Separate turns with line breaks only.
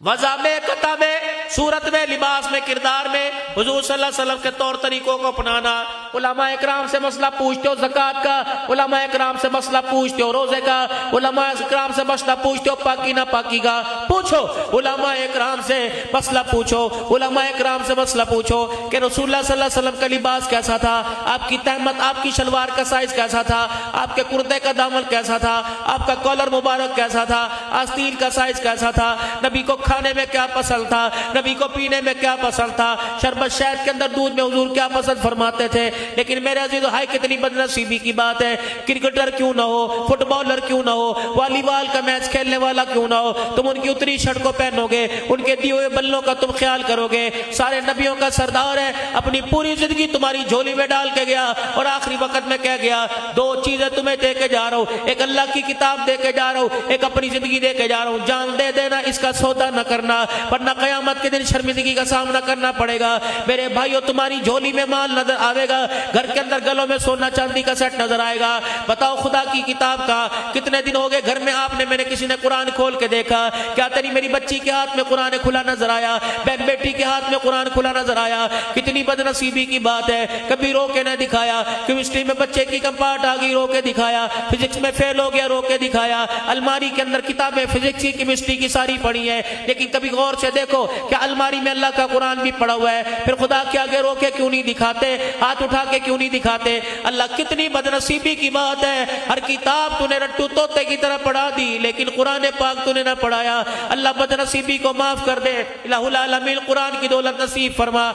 وضع میں، قطع میں، صورت میں، لباس میں، کردار میں حضور صلی اللہ علیہ وسلم کے طور طریقوں کو اپنانا۔ علماء اکرام سے مسئلہ پوچھتے ہو زکوٰۃ کا، علماء اکرام سے مسئلہ پوچھتے ہو روزے کا، علماء اکرام سے مسئلہ پوچھتے ہو پاکی نہ پاکی کا، پوچھو علماء اکرام سے مسئلہ پوچھو، علماء اکرام سے مسئلہ پوچھو کہ رسول اللہ صلی اللہ علیہ وسلم کا لباس کیسا تھا، آپ کی تہمت، آپ کی شلوار کا سائز کیسا تھا، آپ کے کرتے کا دامن کیسا تھا، آپ کا کالر مبارک کیسا تھا، آستین کا سائز کیسا تھا، نبی کو کھانے میں کیا پسند تھا، نبی کو پینے میں کیا پسند تھا، شربت شہد کے اندر دودھ میں حضور کیا پسند فرماتے تھے۔ لیکن میرے عزیز ہائے کتنی بد نصیبی کی بات ہے، کرکٹر کیوں نہ ہو، فٹ بالر کیوں نہ ہو، والی بال کا میچ کھیلنے والا کیوں نہ ہو، تم ان کی اتری شرٹ کو پہنو گے، ان کے دیے ہوئے بلوں کا تم خیال کرو گے۔ سارے نبیوں کا سردار ہے، اپنی پوری زندگی تمہاری جھولی میں ڈال کے گیا اور آخری وقت میں کہہ گیا دو چیزیں تمہیں دے کے جا رہا ہوں، ایک اللہ کی کتاب دے کے جا رہا ہوں، ایک اپنی زندگی دے کے جا رہا ہوں، جان دے دینا، اس کا سودا نہ کرنا ورنہ قیامت کے دن شرمندگی کا سامنا کرنا پڑے گا۔ میرے بھائیو تمہاری جھولی میں مال نظر آئے گا، گھر کے اندر گلوں میں سونا چاندی کا سیٹ نظر آئے گا۔ بتاؤ خدا کی کتاب کا کتنے دن ہو گئے گھر میں آپ نے، میں نے کسی نے قرآن کھول کے دیکھا؟ کیا تیری میری بچی کے ہاتھ میں قرآن کھلا نظر آیا؟ بہن بیٹی کے ہاتھ میں قرآن کھلا نظر آیا؟ کتنی بد نصیبی کی بات ہے، کبھی رو کے نہ دکھایا۔ کیمسٹری میں بچے کی کمپارٹ آ گئی، رو کے دکھایا۔ فزکس میں فیل ہو گیا، رو کے دکھایا۔ الماری کے اندر کتابیں فزکس کی کیمسٹری کی ساری پڑھی ہیں، لیکن کبھی غور سے دیکھو کہ الماری میں اللہ کا قرآن بھی پڑا ہوا ہے، پھر خدا کے آگے رو کے کیوں نہیں دکھاتے، ہاتھ اٹھا کے کیوں نہیں دکھاتے؟ اللہ کتنی بد نصیبی کی بات ہے، ہر کتاب تو نے رٹو طوطے کی طرح پڑھا دی لیکن قرآن پاک تو نے نہ پڑھایا۔ اللہ بد نصیبی کو معاف کر دے، الہ العالمین قرآن کی دولت نصیب فرما۔